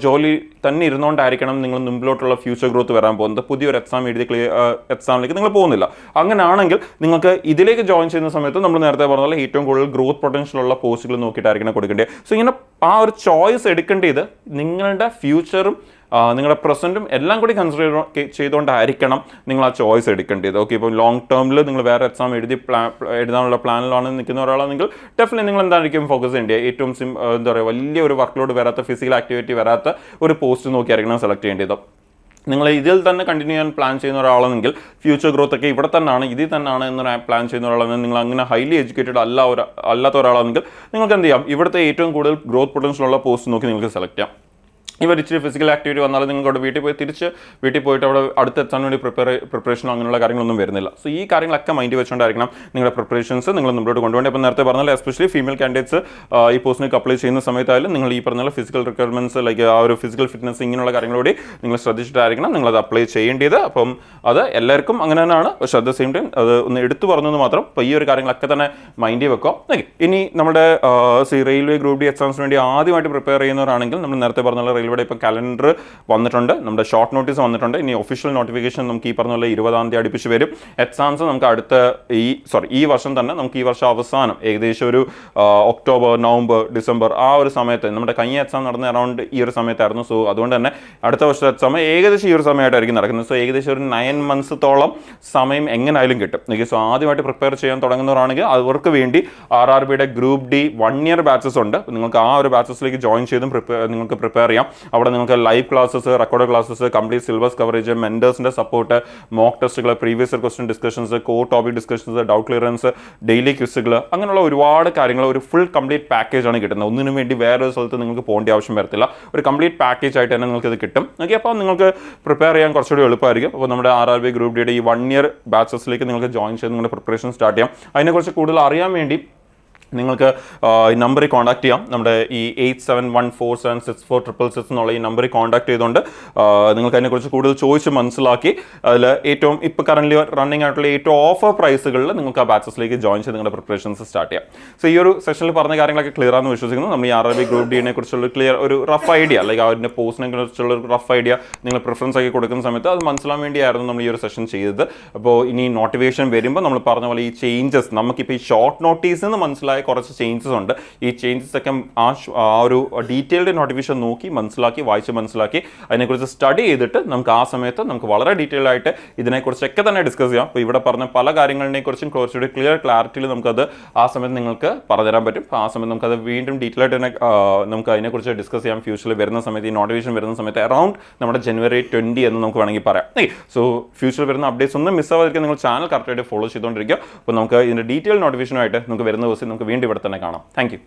ജോലി തന്നെ ഇരുന്നുകൊണ്ടായിരിക്കണം നിങ്ങൾ മുമ്പിലോട്ടുള്ള ഫ്യൂച്ചർ ഗ്രോത്ത് വരാൻ പോകുന്നത്. പുതിയൊരു എക്സാം എഴുതി എക്സാമിലേക്ക് നിങ്ങൾ പോകുന്നില്ല. അങ്ങനെയാണെങ്കിൽ നിങ്ങൾക്ക് ഇതിലേക്ക് ജോയിൻ ചെയ്യുന്ന സമയത്ത് നമ്മൾ നേരത്തെ പറഞ്ഞ പോലെ ഏറ്റവും കൂടുതൽ ഗ്രോത്ത് പൊട്ടൻഷ്യൽ ഉള്ള പോസ്റ്റുകൾ നോക്കിയിട്ടായിരിക്കണം കൊടുക്കേണ്ടത്. സോ ഇങ്ങനെ ആ ഒരു ചോയ്സ് എടുക്കേണ്ടത് നിങ്ങളുടെ ഫ്യൂച്ചറും നിങ്ങളുടെ പ്രസൻറ്റും എല്ലാം കൂടി കൺസിഡർ ചെയ്തുകൊണ്ടായിരിക്കണം നിങ്ങൾ ആ ചോയ്സ് എടുക്കേണ്ടത്. ഓക്കെ, ഇപ്പോൾ ലോങ് ടേമിൽ നിങ്ങൾ വേറെ എക്സാം എഴുതാനുള്ള പ്ലാനിലാണ് നിൽക്കുന്ന ഒരാളാണെങ്കിൽ ഡെഫിനറ്റ്ലി നിങ്ങൾ എന്തായിരിക്കും ഫോക്കസ് ചെയ്യേണ്ടത്, ഏറ്റവും എന്താ പറയുക വലിയ ഒരു വർക്ക് ലോഡ് വരാത്ത, ഫിസിക്കൽ ആക്ടിവിറ്റി വരാത്ത ഒരു പോസ്റ്റ് നോക്കിയായിരിക്കണം സെലക്ട് ചെയ്യേണ്ടത്. നിങ്ങൾ ഇതിൽ തന്നെ കണ്ടിന്യൂ ചെയ്യാൻ പ്ലാൻ ചെയ്യുന്ന ഒരാളാണെങ്കിൽ ഫ്യൂച്ചർ ഗ്രോത്ത് ഒക്കെ ഇവിടെ തന്നെയാണ്, ഇതിൽ തന്നെയാണ് എന്നൊരു പ്ലാൻ ചെയ്യുന്ന ഒരാളാണെങ്കിൽ, നിങ്ങൾ അങ്ങനെ ഹൈലി എഡ്യൂക്കേറ്റഡ് അല്ലാത്ത ഒരാളാണെങ്കിൽ നിങ്ങൾക്ക് എന്ത് ചെയ്യാം, ഇവിടുത്തെ ഏറ്റവും കൂടുതൽ ഗ്രോത്ത് പൊട്ടൻഷ്യൽ ഉള്ള പോസ്റ്റ് നോക്കി നിങ്ങൾക്ക് സെലക്ട് ചെയ്യാം. ഇവർ ഇച്ചിരി ഫിസിക്കൽ ആക്ടിവിറ്റി വന്നാലും നിങ്ങൾക്ക് അവിടെ വീട്ടിൽ പോയിട്ട് അവിടെ അടുത്ത് എത്താൻ വേണ്ടി പ്രിപ്പറേഷൻ അങ്ങനെയുള്ള കാര്യങ്ങളൊന്നും വരുന്നില്ല. സോ ഈ കാര്യങ്ങളൊക്കെ മൈൻഡ് വെച്ചുകൊണ്ടായിരിക്കണം നിങ്ങളുടെ പ്രിപ്പറേഷൻസ് നിങ്ങൾ മുമ്പോട്ട് കൊണ്ടുപോകേണ്ടത്. അപ്പോൾ നേരത്തെ പറഞ്ഞാൽ എസ്പെഷ്യലി ഫീമെയിൽ കാൻഡിഡേറ്റ്സ് ഈ പോസ്റ്റിലേക്ക് അപ്ലൈ ചെയ്യുന്ന സമയത്തായാലും നിങ്ങൾ ഈ പറഞ്ഞ ഫിസിക്കൽ റിക്വയർമെൻറ്റ്സ് ലൈക്ക് ആ ഒരു ഫിസിക്കൽ ഫിറ്റ്നസ് ഇങ്ങനെയുള്ള കാര്യങ്ങളോട് നിങ്ങൾ ശ്രദ്ധിച്ചിട്ടായിരിക്കണം നിങ്ങളത് അപ്ലൈ ചെയ്യേണ്ടത്. അപ്പം അത് എല്ലാവർക്കും അങ്ങനെ തന്നെയാണ്, പക്ഷേ അറ്റ് ദ സെയിം ടൈം അത് ഒന്ന് എടുത്തു പറഞ്ഞെന്ന് മാത്രം. അപ്പോൾ ഈ ഒരു കാര്യങ്ങളൊക്കെ തന്നെ മൈൻഡിൽ വെക്കാം. ഓക്കെ, ഇനി നമ്മുടെ റെയിൽവേ ഗ്രൂപ്പ് ഡി എക്സാംസിന് വേണ്ടി ആദ്യമായിട്ട് പ്രിപ്പയർ ചെയ്യുന്നവരാണെങ്കിൽ നമ്മൾ നേരത്തെ പറഞ്ഞ റെയിൽവേയുടെ ഇപ്പോൾ കലണ്ടർ വന്നിട്ടുണ്ട്, നമ്മുടെ ഷോർട്ട് നോട്ടീസ് വന്നിട്ടുണ്ട്. ഇനി ഒഫീഷ്യൽ നോട്ടിഫിക്കേഷൻ നമുക്ക് ഈ പറഞ്ഞ പോലെ 20-ാം തീയതി അടുപ്പിച്ച് വരും. എക്സാംസ് നമുക്ക് ഈ വർഷം തന്നെ നമുക്ക് ഈ വർഷം അവസാനം ഏകദേശം ഒരു ഒക്ടോബർ, നവംബർ, ഡിസംബർ ആ ഒരു സമയത്ത് നമ്മുടെ കഴിഞ്ഞ എക്സാം നടന്ന അറൗണ്ട് ഈ ഒരു സമയത്തായിരുന്നു. സോ അതുകൊണ്ട് തന്നെ അടുത്ത വർഷത്തെ എക്സാം ഏകദേശം ഈ ഒരു സമയമായിട്ടായിരിക്കും നടക്കുന്നത്. സോ ഏകദേശം ഒരു 9 months-ഓളം സമയം എങ്ങനെയായാലും കിട്ടും. സോ ആദ്യമായിട്ട് പ്രിപ്പയർ ചെയ്യാൻ തുടങ്ങുന്നവരാണെങ്കിൽ അവർക്ക് വേണ്ടി RRBയുടെ ഗ്രൂപ്പ് ഡി 1 year ബാച്ചസ് ഉണ്ട്. നിങ്ങൾക്ക് ആ ഒരു ബാച്ചസിലേക്ക് ജോയിൻ ചെയ്തും നിങ്ങൾക്ക് പ്രിപ്പയർ ചെയ്യാം. അവിടെ നിങ്ങൾക്ക് live classes, record classes, complete syllabus coverage, മെൻറ്റേഴ്സിൻ്റെ സപ്പോർട്ട്, മോക്ക് ടെസ്റ്റുകൾ, previous year question discussions, core topic discussions, doubt clearance, daily ക്വിസുകൾ, അങ്ങനെയുള്ള ഒരുപാട് കാര്യങ്ങൾ ഒരു ഫുൾ കംപ്ലീറ്റ് പാക്കേജാണ് കിട്ടുന്നത്. ഒന്നിനും വേണ്ടി വേറൊരു സ്ഥലത്ത് നിങ്ങൾക്ക് പോകേണ്ട ആവശ്യം വരത്തില്ല. ഒരു കംപ്ലീറ്റ് പാക്കേജ് ആയിട്ട് തന്നെ നിങ്ങൾക്ക് ഇത് കിട്ടും. ഓക്കെ, അപ്പോൾ നിങ്ങൾക്ക് പ്രിപ്പയർ ചെയ്യാൻ കുറച്ചുകൂടി എളുപ്പമായിരിക്കും. അപ്പോൾ നമ്മുടെ RRB ഗ്രൂപ്പ് ഡിയുടെ ഈ 1 year ബാച്ചസിലേക്ക് നിങ്ങൾക്ക് ജോയിൻ ചെയ്ത് നിങ്ങളുടെ പ്രിപ്പറേഷൻ സ്റ്റാർട്ട് ചെയ്യാം. അതിനെക്കുറിച്ച് കൂടുതൽ അറിയാൻ വേണ്ടി നിങ്ങൾക്ക് ഈ നമ്പറിൽ കോൺടാക്ട് ചെയ്യാം. നമ്മുടെ ഈ 8714764666 എന്നുള്ള ഈ നമ്പറിൽ കോൺടാക്ട് ചെയ്തുകൊണ്ട് നിങ്ങൾക്ക് അതിനെക്കുറിച്ച് കൂടുതൽ ചോദിച്ച് മനസ്സിലാക്കി അതിൽ ഏറ്റവും ഇപ്പോൾ കറൻ്റ് റണ്ണിങ് ആയിട്ടുള്ള ഏറ്റവും ഓഫർ പ്രൈസുകളിൽ നിങ്ങൾക്ക് ആ ബാച്ചസിലേക്ക് ജോയിൻ ചെയ്ത് നിങ്ങളുടെ പ്രിപ്പറേഷൻസ് സ്റ്റാർട്ട് ചെയ്യാം. സോ ഈ ഒരു സെഷനിൽ പറഞ്ഞ കാര്യങ്ങളൊക്കെ ക്ലിയർ ആണെന്ന് വിശ്വസിക്കുന്നു. നമ്മൾ ഈ RRB ഗ്രൂപ്പ് ഡിനെ കുറിച്ചുള്ള ഒരു റഫ് ഐഡിയ, അല്ലെങ്കിൽ അതിൻ്റെ പോസ്റ്റിനെ കുറിച്ചുള്ള ഒരു റഫ് ഐഡിയ നിങ്ങൾ പ്രിഫറൻസ് ആക്കി കൊടുക്കുന്ന സമയത്ത് അത് മനസ്സിലാൻ വേണ്ടിയായിരുന്നു നമ്മൾ ഈ ഒരു സെഷൻ ചെയ്തത്. അപ്പോൾ ഇനി നോട്ടിഫിക്കേഷൻ വരുമ്പോൾ നമ്മൾ പറഞ്ഞ പോലെ ഈ ചേഞ്ചസ് നമുക്കിപ്പോൾ ഈ ഷോർട്ട് നോട്ടീസിൽ നിന്ന് മനസ്സിലായ കുറച്ച് ചേഞ്ചസ് ഉണ്ട്. ഈ ചേഞ്ചസ് ഒക്കെ ആ ഒരു ഡീറ്റെയിൽഡ് നോട്ടിഫിക്കേഷൻ നോക്കി മനസ്സിലാക്കി വായിച്ച് മനസ്സിലാക്കി അതിനെക്കുറിച്ച് സ്റ്റഡി ചെയ്തിട്ട് നമുക്ക് ആ സമയത്ത് നമുക്ക് വളരെ ഡീറ്റെയിൽ ആയിട്ട് ഇതിനെക്കുറിച്ചൊക്കെ തന്നെ ഡിസ്കസ് ചെയ്യാം. അപ്പോൾ ഇവിടെ പറഞ്ഞ പല കാര്യങ്ങളെക്കുറിച്ചും കുറച്ചുകൂടി ക്ലാരിറ്റിയിൽ നമുക്കത് ആ സമയത്ത് നിങ്ങൾക്ക് പറഞ്ഞുതരാൻ പറ്റും. അപ്പോൾ ആ സമയത്ത് നമുക്കത് വീണ്ടും ഡീറ്റെയിൽ ആയിട്ട് തന്നെ നമുക്ക് അതിനെക്കുറിച്ച് ഡിസ്കസ് ചെയ്യാം. ഫ്യൂച്ചറിൽ വരുന്ന സമയത്ത് ഈ നോട്ടിഫിക്കേഷൻ വരുന്ന സമയത്ത് അറൗണ്ട് നമ്മുടെ January 20 എന്ന് നമുക്ക് വേണമെങ്കിൽ പറയാം. സോ ഫ്യൂച്ചറിൽ വരുന്ന അപ്ഡേറ്റ്സ് ഒന്നും മിസ്സാവാതിരിക്കാൻ നിങ്ങൾ ചാനൽ കറക്റ്റായിട്ട് ഫോളോ ചെയ്തുകൊണ്ടിരിക്കുക. അപ്പോൾ നമുക്ക് ഇതിൻ്റെ ഡീറ്റെയിൽ നോട്ടിഫിക്കേഷനുമായിട്ട് നമുക്ക് വരുന്ന ദിവസം നമുക്ക് വീണ്ടും ഇവിടെ തന്നെ കാണാം. Thank you.